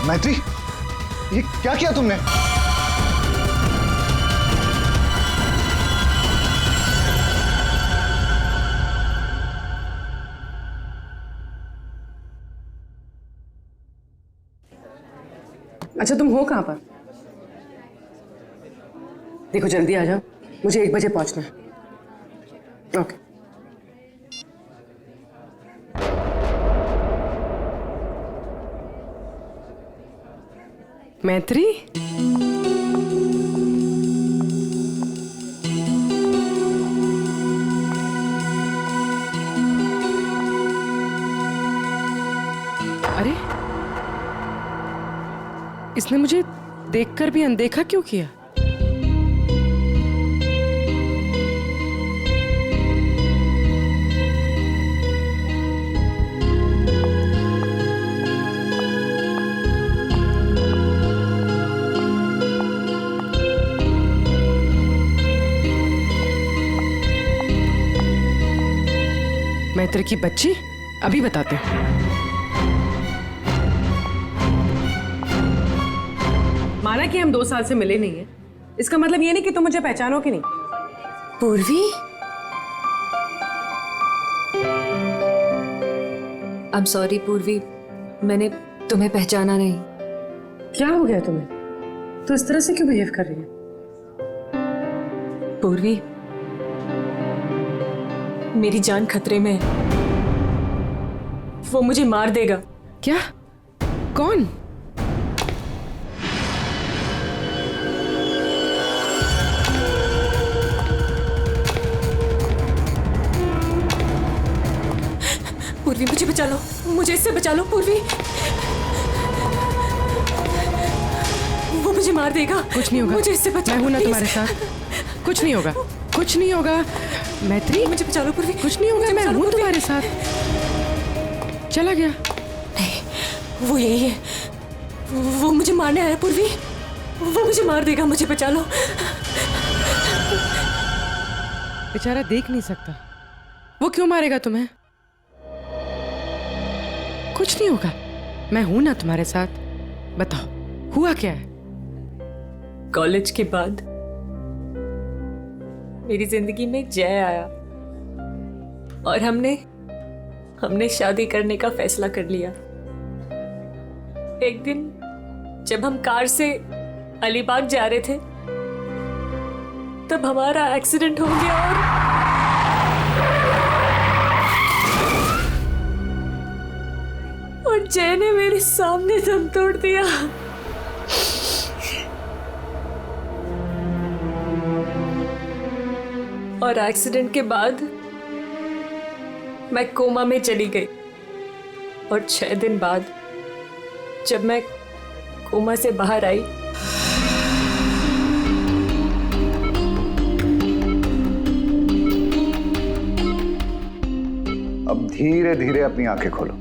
मैत्री, ये क्या किया तुमने? अच्छा, तुम हो कहाँ पर? देखो जल्दी आ जाओ, मुझे 1 बजे पहुंचना है। ओके। मैत्री, अरे इसने मुझे देखकर भी अनदेखा क्यों किया? मैत्री की बच्ची, अभी बताते हैं। माना कि हम 2 साल से मिले नहीं हैं, इसका मतलब ये नहीं कि तुम मुझे पहचानोगे नहीं। पूर्वी, आई एम सॉरी पूर्वी, मैंने तुम्हें पहचाना नहीं। क्या हो गया तुम्हें? तो इस तरह से क्यों बिहेव कर रही है? पूर्वी, मेरी जान खतरे में है। वो मुझे मार देगा। क्या? कौन? पूर्वी, मुझे बचा लो, मुझे इससे बचा लो पूर्वी। वो मुझे मार देगा। कुछ नहीं होगा, मुझे इससे बचा लो। मैं हूं ना तुम्हारे साथ। कुछ नहीं होगा, कुछ नहीं होगा। मैत्री, मुझे बचा लो पूर्वी। कुछ नहीं होगा, मैं हूं तुम्हारे साथ। चला गया? नहीं, वो यही है। वो मुझे मारने आया पूर्वी। वो मुझे मार देगा, मुझे बचा लो। बेचारा देख नहीं सकता, वो क्यों मारेगा तुम्हें? कुछ नहीं होगा, मैं हूं ना तुम्हारे साथ। बताओ, हुआ क्या है? कॉलेज के बाद मेरी जिंदगी में जय आया और हमने शादी करने का फैसला कर लिया। एक दिन जब हम कार से अलीबाग जा रहे थे, तब हमारा एक्सीडेंट हो गया और जय ने मेरे सामने दम तोड़ दिया। और एक्सीडेंट के बाद मैं कोमा में चली गई और 6 दिन बाद जब मैं कोमा से बाहर आई, अब धीरे धीरे अपनी आंखें खोलो।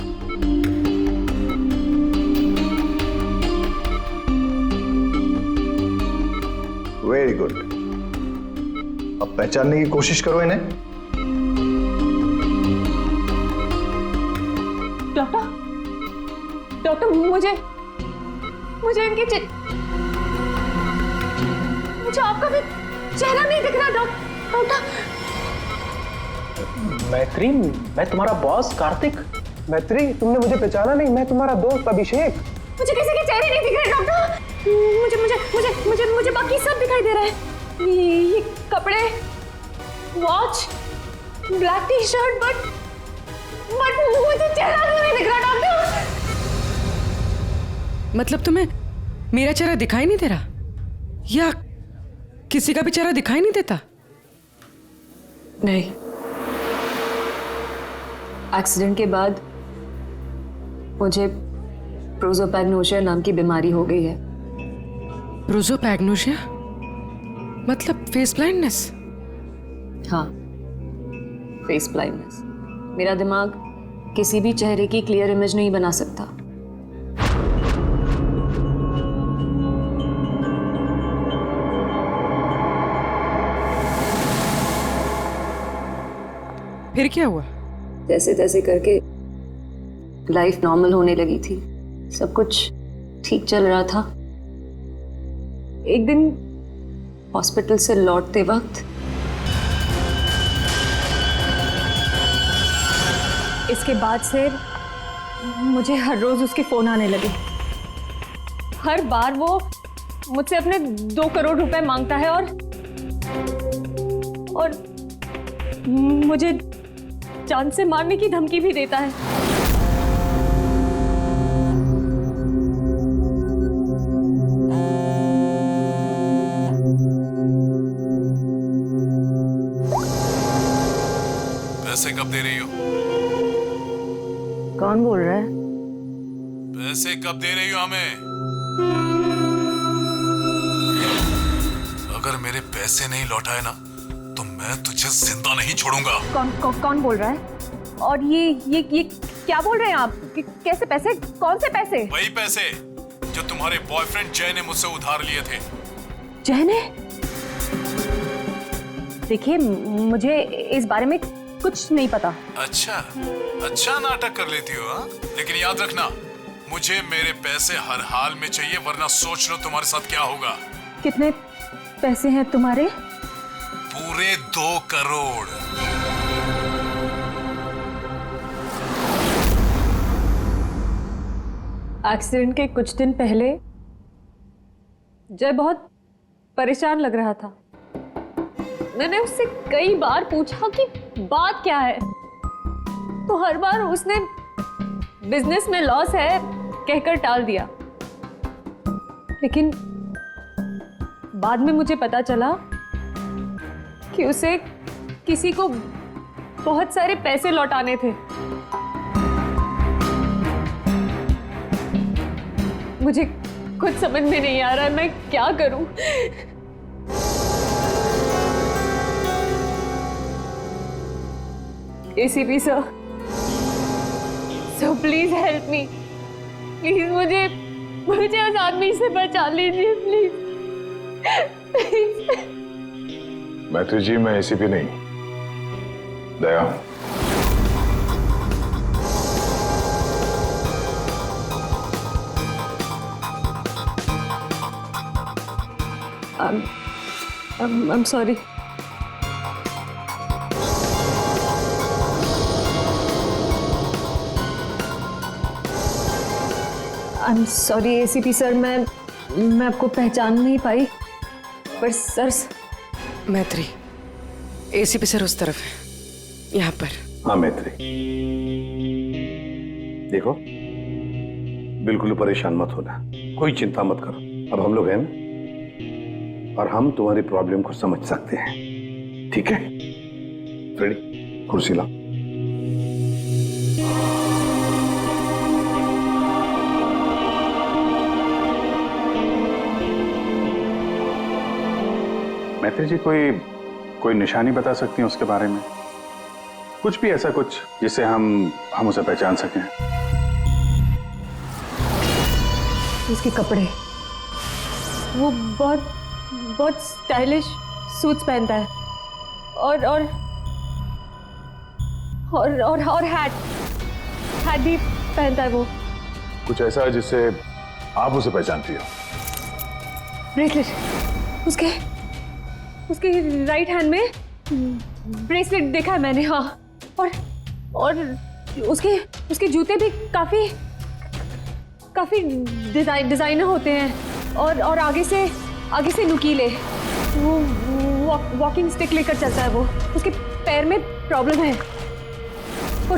Very good. अब पहचानने की कोशिश करो इन्हें। डॉक्टर, मुझे इनके मुझे आपका भी चेहरा नहीं दिख रहा डॉक्टर। मैत्री, मैं तुम्हारा बॉस कार्तिक। मैत्री, तुमने मुझे पहचाना नहीं? मैं तुम्हारा दोस्त अभिषेक। मुझे किसी के चेहरे नहीं दिख रहे डॉक्टर। मुझे मुझे मुझे मुझे मुझे बाकी सब दिखाई दे रहा है। ये कपड़े, watch, black T shirt, but मुझे चेहरा नहीं दिख रहा डॉक्टर। मतलब तुम्हें मेरा चेहरा दिखाई नहीं दे रहा, या किसी का भी चेहरा दिखाई नहीं देता? नहीं, एक्सीडेंट के बाद मुझे प्रोसोपैग्नोसिया नाम की बीमारी हो गई है। प्रोसोपैग्नोसिया मतलब फेस ब्लाइंडनेस? हाँ, फेस ब्लाइंडनेस। मेरा दिमाग किसी भी चेहरे की क्लियर इमेज नहीं बना सकता। फिर क्या हुआ? जैसे तैसे करके लाइफ नॉर्मल होने लगी थी। सब कुछ ठीक चल रहा था। एक दिन हॉस्पिटल से लौटते वक्त इसके बाद से मुझे हर रोज उसके फोन आने लगे। हर बार वो मुझसे अपने 2 करोड़ रुपए मांगता है और मुझे जान से मारने की धमकी भी देता है। पैसे कब दे रही हो? कौन बोल रहा है? पैसे कब दे रही हो हमें? अगर मेरे पैसे नहीं लौटाए ना तो मैं तुझे जिंदा नहीं छोड़ूंगा। कौन बोल रहा है? और ये क्या बोल रहे हैं आप? कैसे पैसे? कौन से पैसे? वही पैसे जो तुम्हारे बॉयफ्रेंड जय ने मुझसे उधार लिए थे। जय ने? देखिए, मुझे इस बारे में कुछ नहीं पता। अच्छा नाटक कर लेती हो हाँ? लेकिन याद रखना, मुझे मेरे पैसे हर हाल में चाहिए, वरना सोच लो तुम्हारे साथ क्या होगा। कितने पैसे हैं तुम्हारे? पूरे 2 करोड़। एक्सीडेंट के कुछ दिन पहले जय बहुत परेशान लग रहा था। मैंने उससे कई बार पूछा कि बात क्या है, तो हर बार उसने बिजनेस में लॉस है कहकर टाल दिया। लेकिन बाद में मुझे पता चला कि उसे किसी को बहुत सारे पैसे लौटाने थे। मुझे कुछ समझ में नहीं आ रहा है, मैं क्या करूं? ACP sir, please help me. Please मुझे उस आदमी से बचा लीजिए, प्लीज। मैत्री जी, मैं एसीपी नहीं, दया हूं। I'm sorry. I'm sorry ACP sir, मैं आपको पहचान नहीं पाई। पर सर, मैत्री, एसीपी सर उस तरफ है, यहाँ पर। हाँ मैत्री, देखो बिल्कुल परेशान मत होना, कोई चिंता मत करो। अब हम लोग हैं ना, और हम तुम्हारी प्रॉब्लम को समझ सकते हैं, ठीक है? फ्रेडी, कुर्सी लाओ। मैत्री जी, कोई निशानी बता सकती हैं उसके बारे में? कुछ भी ऐसा कुछ जिससे हम उसे पहचान सकें। उसके कपड़े, वो बहुत स्टाइलिश सूट्स पहनता है और हैट भी पहनता है वो। कुछ ऐसा जिससे आप उसे पहचानती हो? ब्रेसलेट, उसके राइट हैंड में ब्रेसलेट देखा है मैंने। हाँ, और उसके जूते भी काफी डिजाइनर होते हैं और आगे से नुकीले। वो वॉकिंग स्टिक लेकर चलता है वो। उसके पैर में प्रॉब्लम है और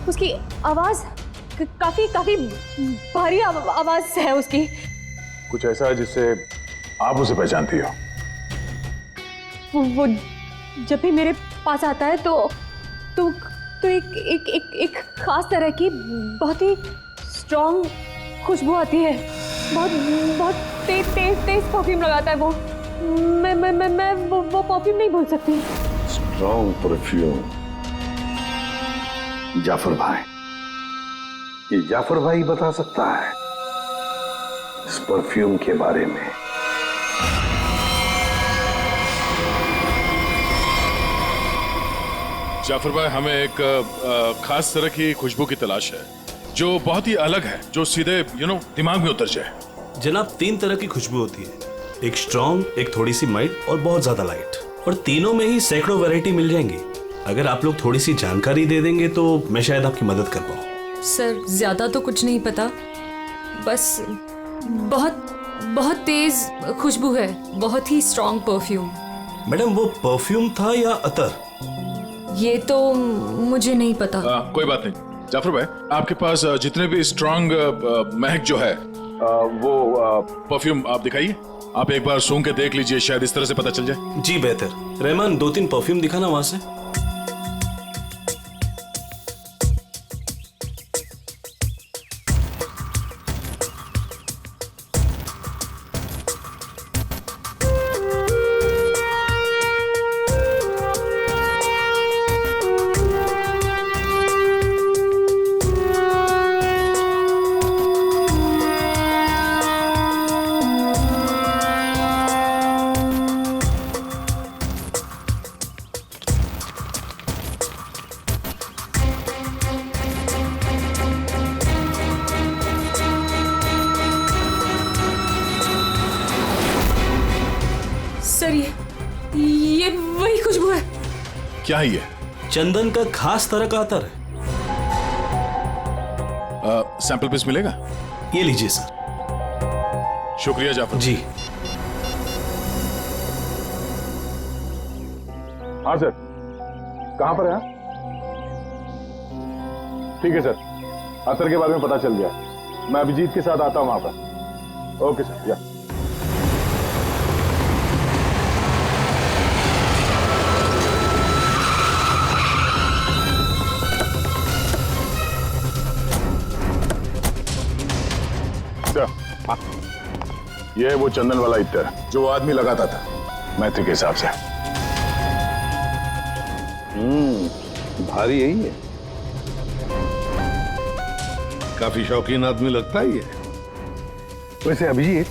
उसकी आवाज काफी भारी आवाज है उसकी। कुछ ऐसा जिससे आप उसे पहचानती हो? वो जब भी मेरे पास आता है तो एक खास तरह की बहुत ही स्ट्रॉन्ग खुशबू आती है। बहुत तेज परफ्यूम लगाता है वो। मैं वो परफ्यूम नहीं भूल सकती। Strong perfume. जाफर भाई, ये जाफर भाई बता सकता है इस परफ्यूम के बारे में। जाफर भाई, हमें एक खास तरह की खुशबू की तलाश है जो बहुत ही अलग है, जो सीधे दिमाग में उतर जाए। जनाब 3 तरह की खुशबू होती है, एक स्ट्रॉन्ग, एक थोड़ी सी माइल्ड और बहुत ज्यादा लाइट, और तीनों में ही सैकड़ों वैरायटी मिल जाएंगी। अगर आप लोग थोड़ी सी जानकारी दे देंगे तो मैं शायद आपकी मदद कर पाऊँ। सर ज्यादा तो कुछ नहीं पता, बस बहुत बहुत तेज खुशबू है, बहुत ही स्ट्रॉन्ग परफ्यूम। मैडम वो परफ्यूम था या अतर? ये तो मुझे नहीं पता। कोई बात नहीं जाफर भाई, आपके पास जितने भी स्ट्रॉन्ग महक जो है वो परफ्यूम आप दिखाइए। आप एक बार सूंघ के देख लीजिए, शायद इस तरह से पता चल जाए। जी बेहतर। रहमान 2-3 परफ्यूम दिखाना वहां से। सर ये वही खुशबू है। क्या है ये? चंदन का खास तरह का अतर है। सैंपल पीस मिलेगा? ये लीजिए सर। शुक्रिया जाफर जी। हाँ सर, कहाँ पर है? ठीक है सर, अतर के बारे में पता चल गया। मैं अभिजीत के साथ आता हूँ वहां पर। ओके सर, या ये वो चंदन वाला इत्र जो वो आदमी लगाता था मैत्री के हिसाब से। भारी यही है, काफी शौकीन आदमी लगता है ये। वैसे अभिजीत,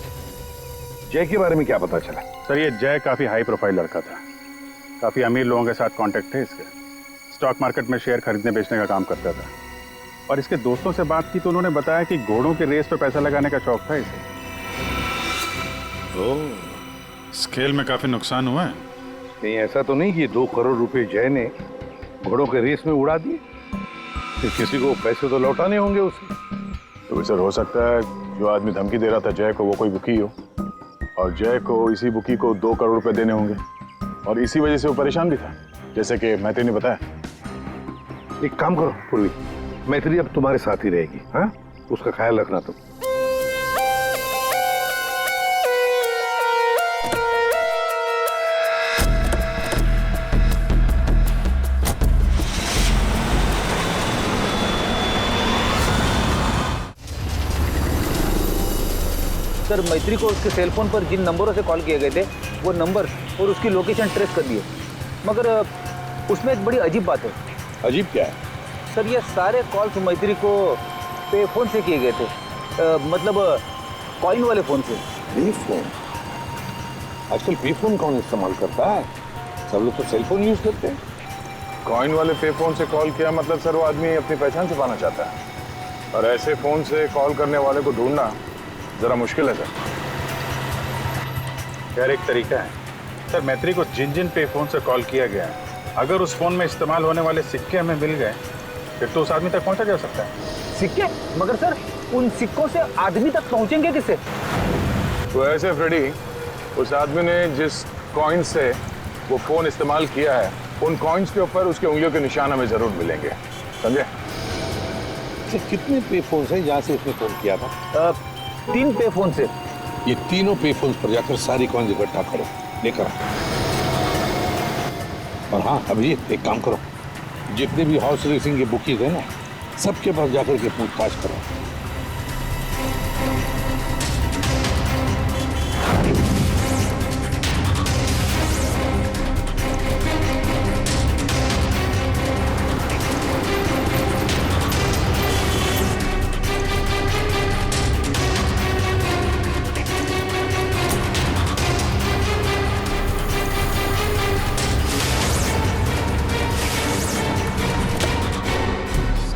जय के बारे में क्या पता चला? सर ये जय काफी हाई प्रोफाइल लड़का था, काफी अमीर लोगों के साथ कांटेक्ट थे इसके। स्टॉक मार्केट में शेयर खरीदने बेचने का काम करता था, और इसके दोस्तों से बात की तो उन्होंने बताया कि घोड़ों के रेस पे पैसा लगाने का शौक था इसे। इस खेल में काफी नुकसान हुआ है। नहीं, ऐसा तो नहीं कि 2 करोड़ रुपए जय ने घोड़ों के रेस में उड़ा दिए? फिर किसी को पैसे तो लौटाने होंगे उसे। तो सर हो सकता है जो आदमी धमकी दे रहा था जय को वो कोई बुकी हो, और जय को इसी बुकी को 2 करोड़ रुपए देने होंगे, और इसी वजह से वो परेशान भी था, जैसे कि मैत्री ने बताया। एक काम करो पूर्वी, मैत्री अब तुम्हारे साथ ही रहेगी। हाँ, उसका ख्याल रखना तुम। सर मैत्री को उसके सेल फोन पर जिन नंबरों से कॉल किए गए थे वो नंबर और उसकी लोकेशन ट्रेस कर दिए, मगर उसमें एक बड़ी अजीब बात है। अजीब क्या है? सर ये सारे कॉल्स मैत्री को पे फोन से किए गए थे, मतलब कॉइन वाले फोन से। पे फोन? आजकल पे फोन कौन इस्तेमाल करता है? सब लोग तो सेल फोन यूज करते हैं। कॉइन वाले पे फोन से कॉल किया मतलब सर वो आदमी अपनी पहचान छुपाना चाहता है, और ऐसे फोन से कॉल करने वाले को ढूंढना जरा मुश्किल है सर। यार एक तरीका है सर, मैत्री को जिन जिन पे फोन से कॉल किया गया है, अगर उस फोन में इस्तेमाल होने वाले सिक्के हमें मिल गए फिर तो उस आदमी तक पहुंचा जा सकता है। सिक्के? मगर सर उन सिक्कों से आदमी तक पहुंचेंगे किससे? तो ऐसे फ्रेडी, उस आदमी ने जिस कॉइन से वो फोन इस्तेमाल किया है, उन कॉइन्स के ऊपर उसके उंगलियों के निशान हमें जरूर मिलेंगे, समझे? कितने पे फोन है जहाँ से उसने फोन किया था? 3 पे फोन से। ये तीनों पे फोन पर जाकर सारी कॉइन इकट्ठा करो, लेकर आओ। और हाँ अभी एक काम करो, जितने भी हॉर्स रेसिंग के बुकीज है ना, सबके पास जाकर के पूछताछ करो।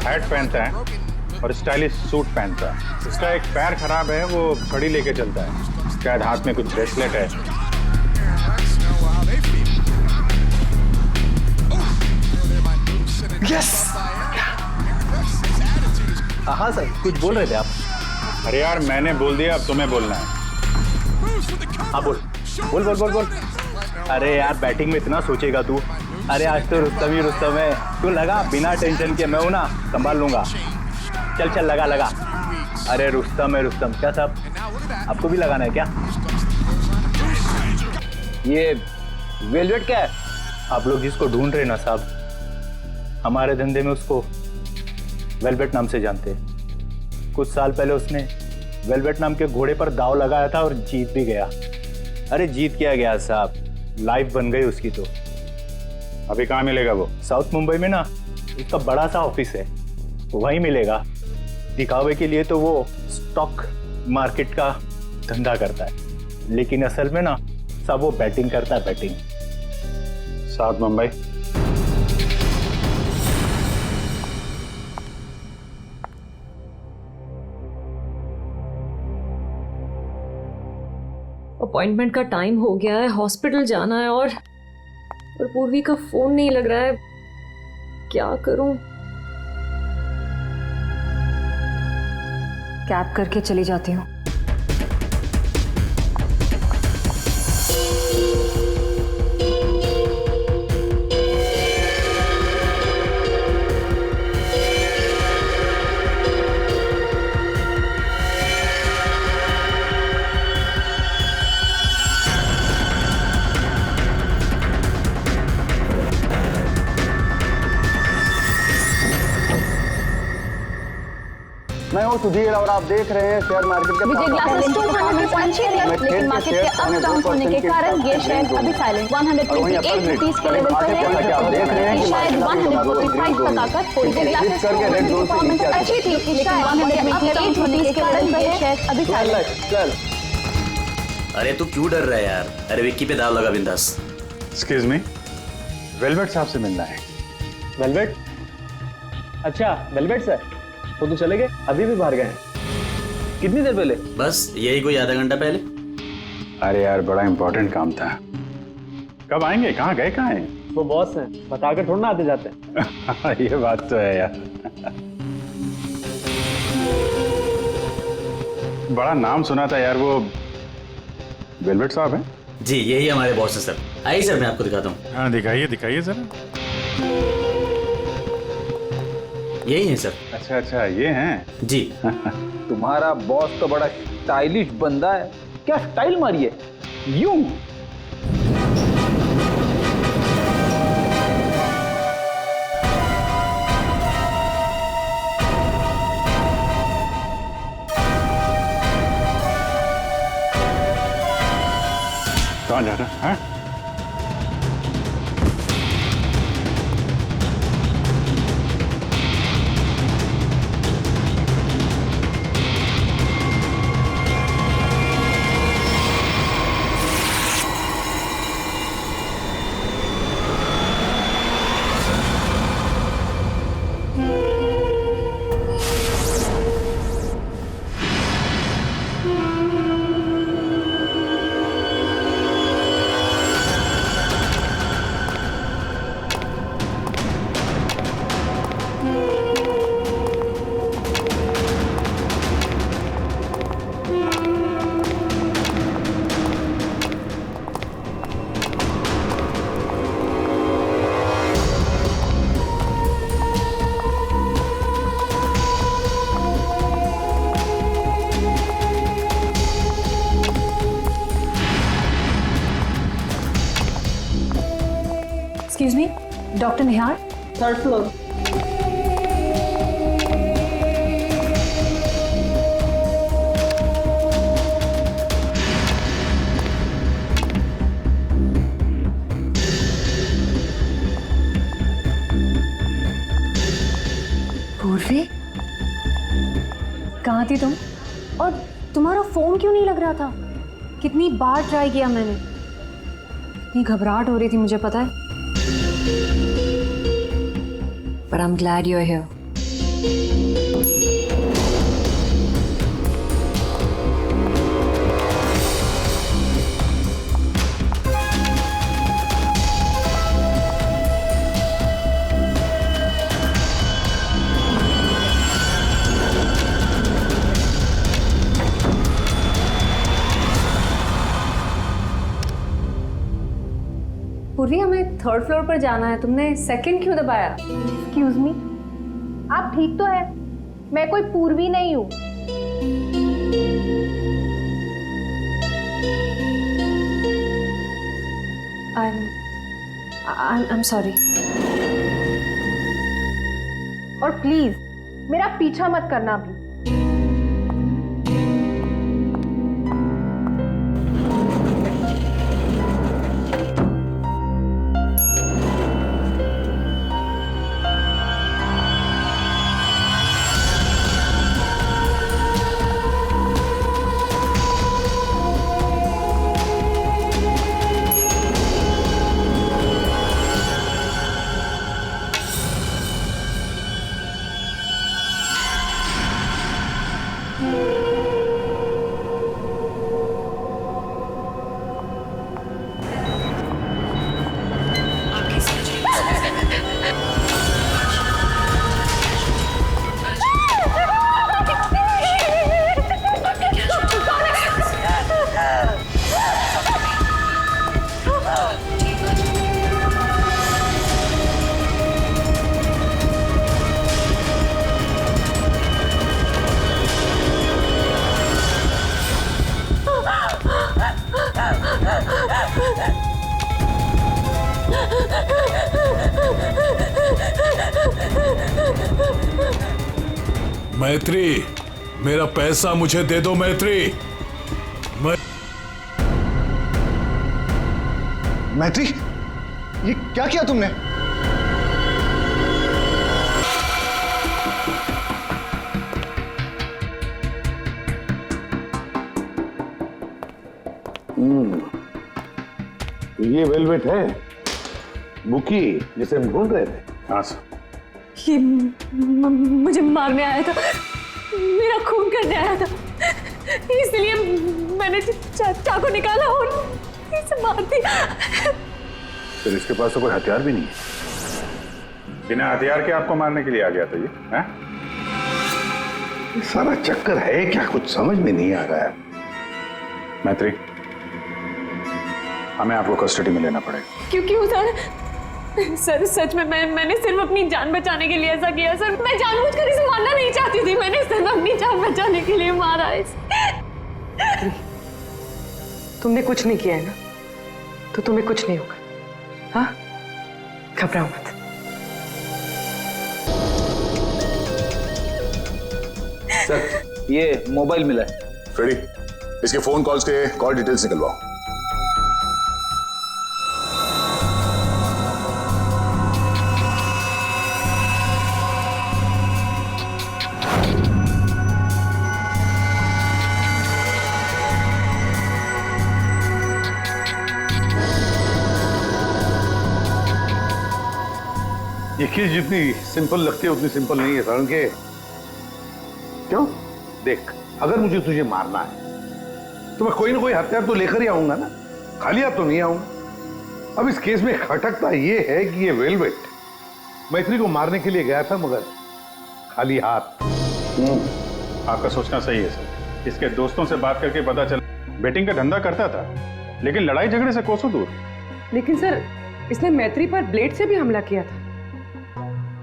हैट पहनता है और स्टाइलिश सूट पहनता है। उसका एक पैर खराब है, वो घड़ी लेके चलता है, शायद हाथ में कुछ ब्रेसलेट है। यस। हाँ सर, कुछ बोल रहे थे आप। अरे यार मैंने बोल दिया, अब तुम्हें बोलना है। हाँ बोल बोल बोल बोल बोल। अरे यार बैटिंग में इतना सोचेगा तू। अरे आज तो रुस्तम ही रुस्तम है, तू लगा बिना टेंशन के, मैं हूं ना, संभाल लूंगा। चल चल लगा लगा। अरे रुस्तम है रुस्तम। क्या साहब, आपको भी लगाना है क्या? ये वेलवेट क्या है? आप लोग जिसको ढूंढ रहे ना साहब, हमारे धंधे में उसको वेलवेट नाम से जानते हैं। कुछ साल पहले उसने वेलवेट नाम के घोड़े पर दाव लगाया था और जीत भी गया। अरे जीत क्या गया साहब, लाइफ बन गई उसकी। तो अभी कहाँ मिलेगा वो? साउथ मुंबई में ना उसका बड़ा सा ऑफिस है, वहीं मिलेगा। दिखावे के लिए तो वो स्टॉक मार्केट का धंधा करता है, लेकिन असल में ना सब वो बैटिंग करता है, बैटिंग। साउथ मुंबई। अपॉइंटमेंट का टाइम हो गया है, हॉस्पिटल जाना है और पूर्वी का फोन नहीं लग रहा है। क्या करूं? कैब करके चली जाती हूँ। मैं हूँ सुधीर और आप देख रहे हैं शेयर मार्केट के विजय ग्लासेस 200 लेकिन मार्केट के अप डाउन होने के कारण ये शेयर अभी साइलेंट 128 रुपीस के लेवल पर है। आप देख रहे हैं शायद 145 तक आकर थोड़ी देर ग्लासेस करके रेड जोन से नीचे अच्छी थी, लेकिन 128 रुपीस के कारण ये शेयर अभी साइलेंट। अरे तू क्यों डर रहा है यार? अरे विक्की पे दाव लगा बिंदास। एक्सक्यूज मी, वेलवेट साहब से मिलना है। वेलवेट? अच्छा वेलवेट सर, वो तो चले गए, अभी भी बाहर गए। कितनी देर पहले? बस यही कोई आधा घंटा पहले। अरे यार बड़ा इंपॉर्टेंट काम था। कब आएंगे? कहाँ गए? कहाँ हैं? वो बॉस हैं, बताकर थोड़ा ना आते जाते हैं। ये बात तो है यार। बड़ा नाम सुना था यार, वो वेलवेट साहब हैं? जी यही हमारे बॉस है सर। आइए सर मैं आपको दिखाता हूँ। हाँ दिखाइए दिखाइए जरा। यही है सर। अच्छा अच्छा ये हैं जी। तुम्हारा बॉस तो बड़ा स्टाइलिश बंदा है। क्या स्टाइल मारी है यूं? कहाँ जा रहा है? एक्सक्यूज मी, डॉक्टर निहार, थर्ड फ्लोर। पूर्वी, कहाँ थी तुम? और तुम्हारा फोन क्यों नहीं लग रहा था? कितनी बार ट्राई किया मैंने, इतनी घबराहट हो रही थी मुझे पता है। But I'm glad you're here. पूर्वी, हमें थर्ड फ्लोर पर जाना है, तुमने सेकंड क्यों दबाया? एक्सक्यूज मी, आप ठीक तो है? मैं कोई पूर्वी नहीं हूँ। I'm sorry. और प्लीज मेरा पीछा मत करना अभी। मैत्री, मेरा पैसा मुझे दे दो मैत्री। मैत्री, ये क्या किया तुमने? ये वेलवेट है, बुकी जिसे हम ढूंढ रहे थे। हाँ सर। ये मुझे मारने आया था, मेरा खून करने आया था, इसलिए मैंने चाकू निकाला और इसे मार दिया। फिर इसके पास तो कोई हथियार भी नहीं है। बिना हथियार के आपको मारने के लिए आ गया था ये, हैं? ये सारा चक्कर है क्या, कुछ समझ में नहीं आ रहा है। मैत्री, हमें आपको कस्टडी में लेना पड़ेगा। क्यों सर? सच में मैंने सिर्फ अपनी जान बचाने के लिए ऐसा किया सर। मैं जानबूझकर इसे मारना नहीं चाहती थी, मैंने सिर्फ अपनी जान बचाने के लिए मारा है इसे। तुमने कुछ नहीं किया है ना, तो तुम्हें कुछ नहीं होगा। हाँ, घबराओ मत। सर, ये मोबाइल मिला है। फ्रेडी, इसके फोन कॉल्स के कॉल डिटेल्स निकलवाओ। ये केस जितनी सिंपल लगती है उतनी सिंपल नहीं है सरण के। क्यों? देख, अगर मुझे तुझे मारना है तो मैं कोई ना कोई हथियार तो लेकर ही आऊंगा ना, खाली हाथ तो नहीं आऊंगा। अब इस केस में खटकता ये है कि ये वेलवेट मैत्री को मारने के लिए गया था, मगर खाली हाथ। आपका सोचना सही है सर। इसके दोस्तों से बात करके पता चला बेटिंग का धंधा करता था, लेकिन लड़ाई झगड़े से कोसों दूर। लेकिन सर, इसने मैत्री पर ब्लेड से भी हमला किया था।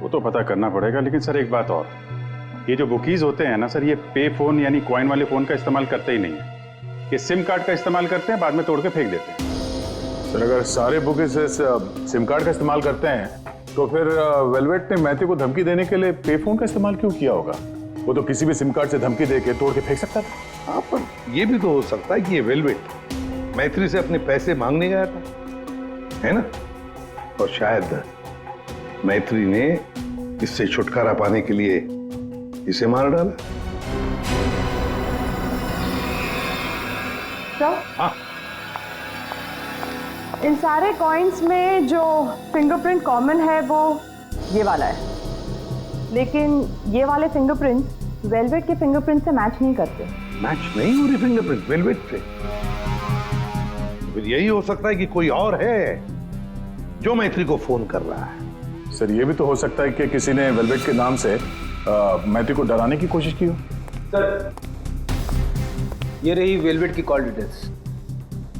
वो तो पता करना पड़ेगा, लेकिन सर एक बात और, ये जो बुकीज होते हैं ना सर, ये पे फोन यानी कॉइन वाले फोन का इस्तेमाल करते ही नहीं है। ये सिम कार्ड का इस्तेमाल करते हैं, बाद में तोड़ के फेंक देते हैं। सर, अगर सारे बुकीज सिम कार्ड का इस्तेमाल करते हैं तो फिर वेलवेट ने मैथ्यू को धमकी देने के लिए पे फोन का इस्तेमाल क्यों किया होगा? वो तो किसी भी सिम कार्ड से धमकी देके तोड़ के फेंक सकता था। हाँ, पर ये भी तो हो सकता है कि ये वेलवेट मैत्री से अपने पैसे मांगने गया था, है ना? और शायद मैत्री ने इससे छुटकारा पाने के लिए इसे मार डाला। तो हाँ, इन सारे कॉइन्स में जो फिंगरप्रिंट कॉमन है वो ये वाला है, लेकिन ये वाले फिंगरप्रिंट वेलवेट के फिंगरप्रिंट से मैच नहीं करते। मैच नहीं हो रही फिंगरप्रिंट वेलवेट से? फिर यही हो सकता है कि कोई और है जो मैत्री को फोन कर रहा है। सर, ये भी तो हो सकता है कि किसी ने वेलवेट के नाम से मैथ्यू को डराने की कोशिश की हो। सर, ये रही वेलवेट की कॉल डिटेल्स।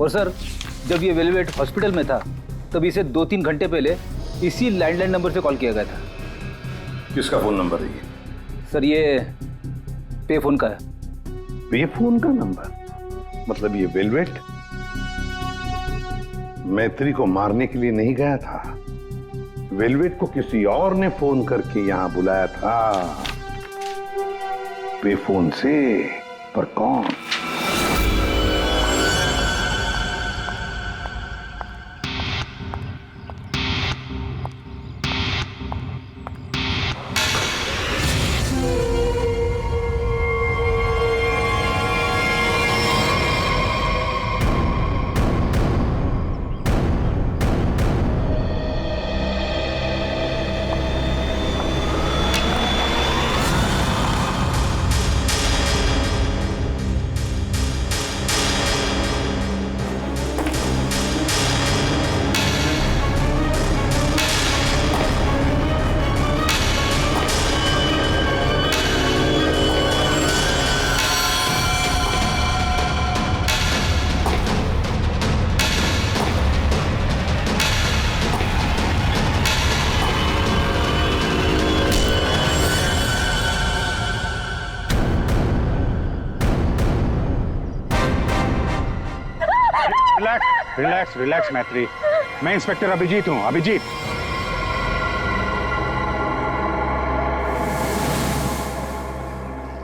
और सर, जब ये वेलवेट हॉस्पिटल में था तभी से 2-3 घंटे पहले इसी लैंडलाइन नंबर से कॉल किया गया था। किसका फोन नंबर है ये? सर ये पे फोन का है। पे फोन का नंबर? मतलब ये वेलवेट मैत्री को मारने के लिए नहीं गया था, वेलवेट को किसी और ने फोन करके यहां बुलाया था। पे फोन से, पर कौन? रिलैक्स रिलैक्स मैत्री, मैं इंस्पेक्टर अभिजीत हूं। Abhijeet,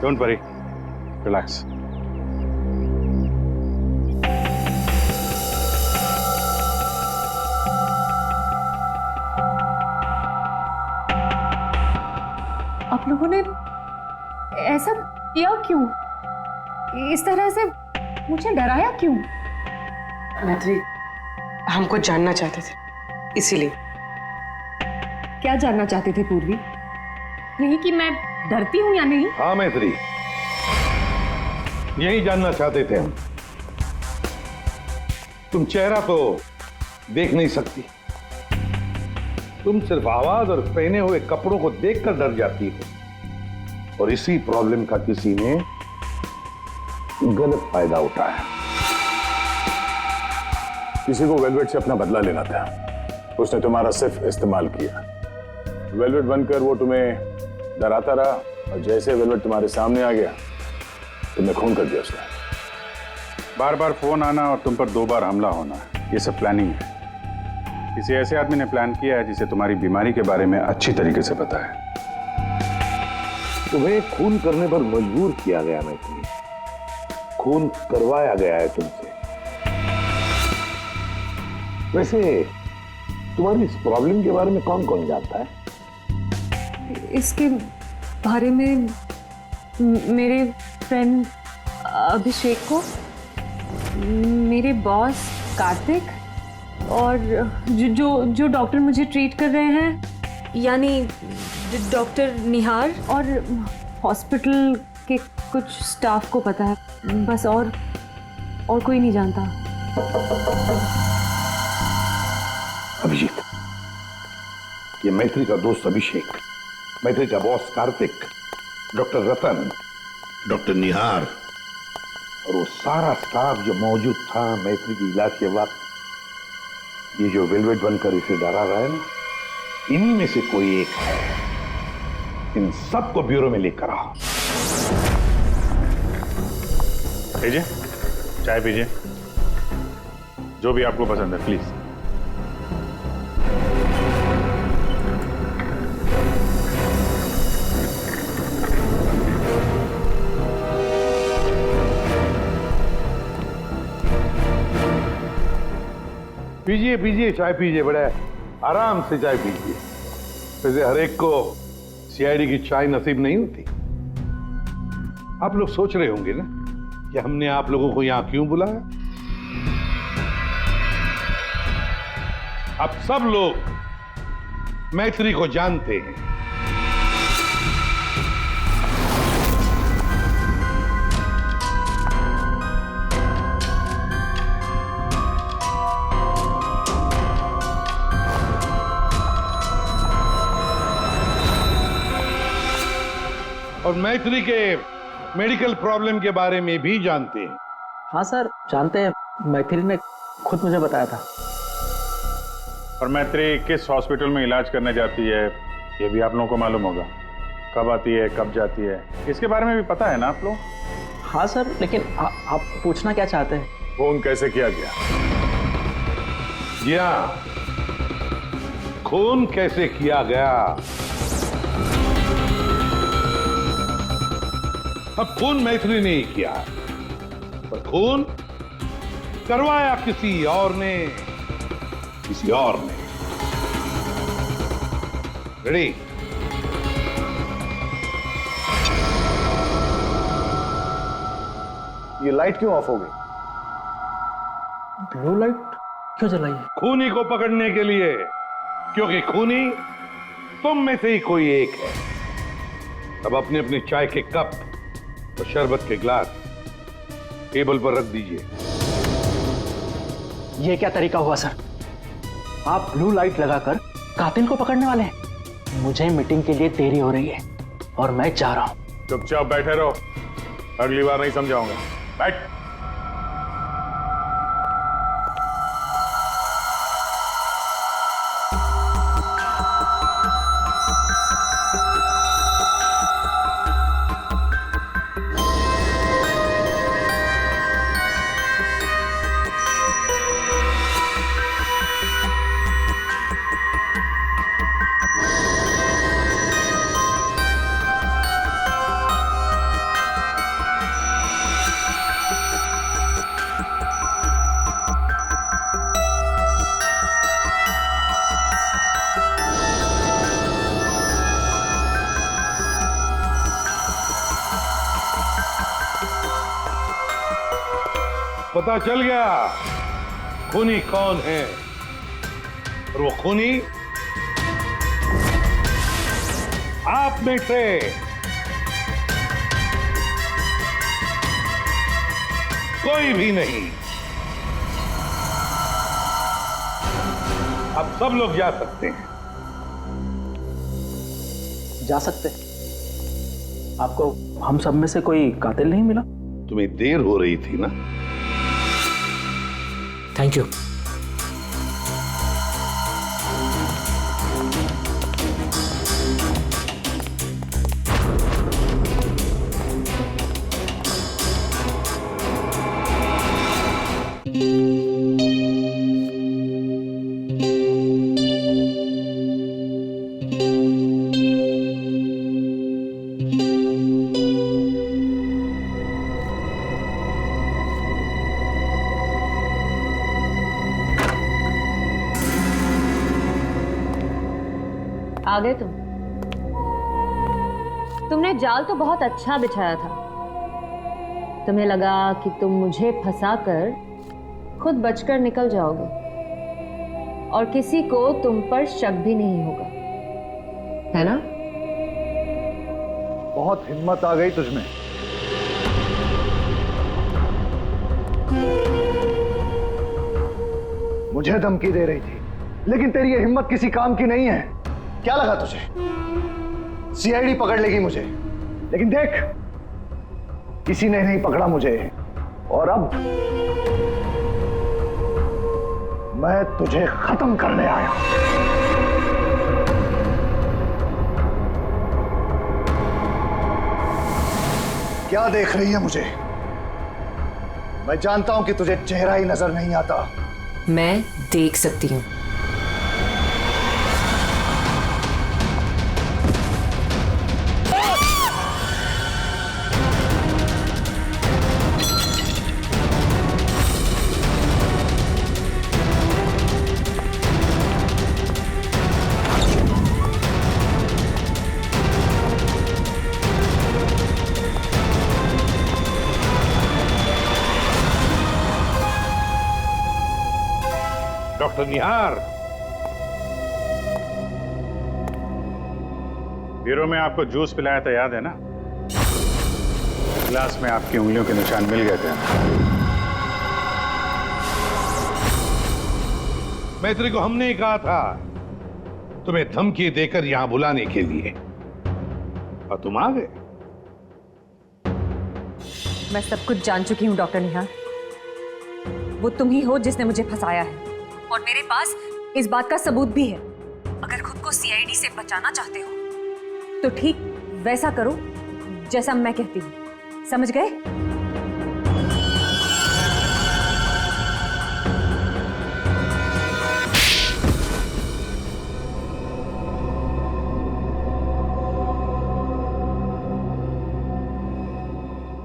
don't worry, relax. आप लोगों ने ऐसा किया क्यों? इस तरह से मुझे डराया क्यों? मैत्री, हम कुछ जानना चाहते थे, इसीलिए। क्या जानना चाहते थे पूर्वी? यही कि मैं डरती हूं या नहीं? हाँ मैत्री, यही जानना चाहते थे हम। तुम चेहरा तो देख नहीं सकती, तुम सिर्फ आवाज और पहने हुए कपड़ों को देखकर डर जाती हो, और इसी प्रॉब्लम का किसी ने गलत फायदा उठाया। किसी को वेलवेट से अपना बदला लेना था, उसने तुम्हारा सिर्फ इस्तेमाल किया। वेलवेट बनकर वो तुम्हें डराता रहा, और जैसे वेलवेट तुम्हारे सामने आ गया, तुमने खून कर दिया उसका। बार बार फोन आना और तुम पर 2 बार हमला होना, ये सब प्लानिंग है। किसी ऐसे आदमी ने प्लान किया है जिसे तुम्हारी बीमारी के बारे में अच्छी तरीके से पता है। तुम्हें खून करने पर मजबूर किया गया मैत्री, खून करवाया गया है तुमसे। वैसे तुम्हारी इस प्रॉब्लम के बारे में कौन कौन जानता है? इसके बारे में मेरे फ्रेंड अभिषेक को, मेरे बॉस कार्तिक, और जो डॉक्टर मुझे ट्रीट कर रहे हैं, यानी डॉक्टर निहार, और हॉस्पिटल के कुछ स्टाफ को पता है, बस। और कोई नहीं जानता। अभिजीत, ये मैत्री का दोस्त अभिषेक, मैत्री का बॉस कार्तिक, डॉक्टर रतन, डॉक्टर निहार, और वो सारा स्टाफ जो मौजूद था मैत्री के इलाज के वक्त, ये जो वेलवेट बनकर इसे डरा रहा है ना, इन्हीं में से कोई एक है। इन सबको ब्यूरो में लेकर आओ। लीजिए, चाय पीजिए, जो भी आपको पसंद है, प्लीज। पीजिए पीजिए, चाय पीजिए, बड़ा आराम से चाय पीजिए। वैसे हर एक को सीआईडी की चाय नसीब नहीं होती। आप लोग सोच रहे होंगे ना कि हमने आप लोगों को यहां क्यों बुलाया। अब सब लोग मैत्री को जानते हैं। और मैत्री के मेडिकल प्रॉब्लम के बारे में भी जानते हैं। हाँ सर, जानते हैं, मैत्री ने खुद मुझे बताया था। और मैत्री किस हॉस्पिटल में इलाज करने जाती है ये भी आप लोगों को मालूम होगा। कब आती है, कब जाती है, इसके बारे में भी पता है ना आप लोग? हाँ सर, लेकिन आप पूछना क्या चाहते हैं? फोन कैसे किया गया? जी हाँ, खून कैसे किया गया? अब खून मैत्री ने ही किया, पर खून करवाया किसी और ने, किसी और ने। रेडी? ये लाइट क्यों ऑफ हो गई? ब्लू लाइट क्यों जलाई है? खूनी को पकड़ने के लिए, क्योंकि खूनी तुम में से ही कोई एक है। अब अपने अपने चाय के कप और शरबत के ग्लास टेबल पर रख दीजिए। ये क्या तरीका हुआ सर? आप ब्लू लाइट लगाकर कातिल को पकड़ने वाले हैं? मुझे मीटिंग के लिए देरी हो रही है और मैं जा रहा हूं। चुपचाप बैठे रहो, अगली बार नहीं समझाऊंगा। बैठ। पता चल गया खूनी कौन है, और वो खूनी आप में से कोई भी नहीं। अब सब लोग जा सकते हैं। जा सकते? आपको हम सब में से कोई कातिल नहीं मिला? तुम्हें देर हो रही थी ना? Thank you. आ गए तुमने जाल तो बहुत अच्छा बिछाया था। तुम्हें लगा कि तुम मुझे फंसाकर खुद बचकर निकल जाओगे और किसी को तुम पर शक भी नहीं होगा, है ना? बहुत हिम्मत आ गई तुझमें। मुझे धमकी दे रही थी, लेकिन तेरी ये हिम्मत किसी काम की नहीं है। क्या लगा तुझे सीआईडी पकड़ लेगी मुझे? लेकिन देख, किसी ने नहीं पकड़ा मुझे, और अब मैं तुझे खत्म करने आया हूं। क्या देख रही है मुझे? मैं जानता हूं कि तुझे चेहरा ही नजर नहीं आता। मैं देख सकती हूँ। डॉक्टर निहार, ब्यूरो में आपको जूस पिलाया था, याद है ना? गिलास में आपकी उंगलियों के निशान मिल गए थे। मैत्री को हमने ही कहा था तुम्हें धमकी देकर यहां बुलाने के लिए, और तुम आ गए। मैं सब कुछ जान चुकी हूँ डॉक्टर निहार। वो तुम ही हो जिसने मुझे फंसाया है, और मेरे पास इस बात का सबूत भी है। अगर खुद को सीआईडी से बचाना चाहते हो तो ठीक वैसा करो जैसा मैं कहती हूँ, समझ गए?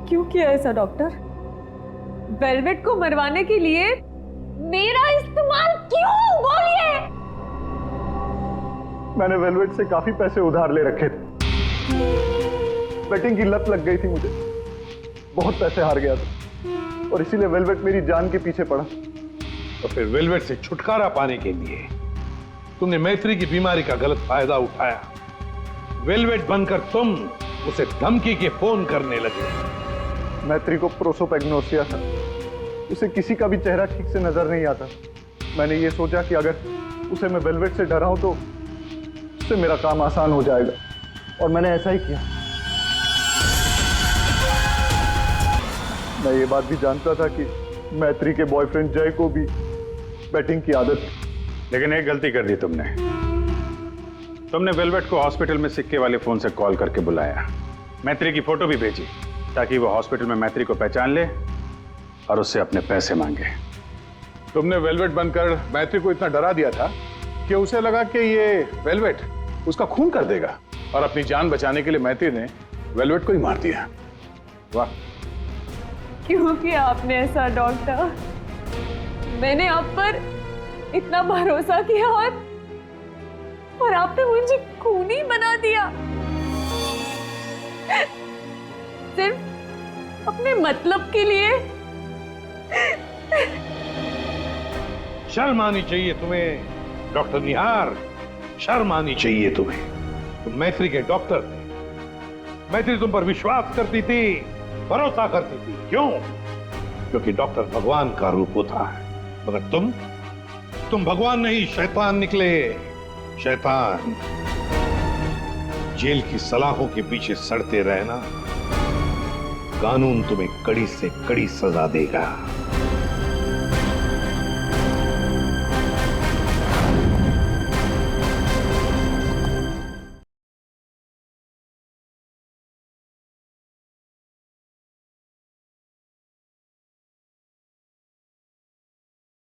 क्यों किया ऐसा डॉक्टर? वेलवेट को मरवाने के लिए मेरा इस्तेमाल क्यों? बोलिए। मैंने वेलवेट से काफी पैसे उधार ले रखे थे। बेटिंग की लत लग गई थी मुझे, बहुत पैसे हार गया था और इसीलिए वेलवेट मेरी जान के पीछे पड़ा। तो फिर वेलवेट से छुटकारा पाने के लिए तुमने मैत्री की बीमारी का गलत फायदा उठाया। वेलवेट बनकर तुम उसे धमकी के फोन करने लगे। मैत्री को प्रोसोपेग्नोसिया था, उसे किसी का भी चेहरा ठीक से नजर नहीं आता। मैंने ये सोचा कि अगर उसे मैं वेलवेट से डराऊं तो उससे मेरा काम आसान हो जाएगा, और मैंने ऐसा ही किया। मैं ये बात भी जानता था कि मैत्री के बॉयफ्रेंड जय को भी बैटिंग की आदत थी। लेकिन एक गलती कर दी तुमने वेलवेट को हॉस्पिटल में सिक्के वाले फोन से कॉल करके बुलाया, मैत्री की फोटो भी भेजी ताकि वो हॉस्पिटल में मैत्री को पहचान ले और उससे अपने पैसे मांगे। तुमने वेलवेट बनकर मैत्री को इतना डरा दिया था कि उसे लगा कि ये वेलवेट उसका खून कर देगा, और अपनी जान बचाने के लिए मैत्री ने वेलवेट को ही मार दिया। वाह, क्यों किया आपने ऐसा डॉक्टर? मैंने आप पर इतना भरोसा किया और आपने मुझे खूनी बना दिया, सिर्फ अपने मतलब के लिए। शर्म आनी चाहिए तुम्हें डॉक्टर निहार, शर्म आनी चाहिए तुम्हें। तुम मैत्री के डॉक्टर थे, मैत्री तुम पर विश्वास करती थी, भरोसा करती थी। क्यों? क्योंकि डॉक्टर भगवान का रूप होता है, मगर तुम भगवान नहीं, शैतान निकले। शैतान। जेल की सलाखों के पीछे सड़ते रहना, कानून तुम्हें कड़ी से कड़ी सजा देगा।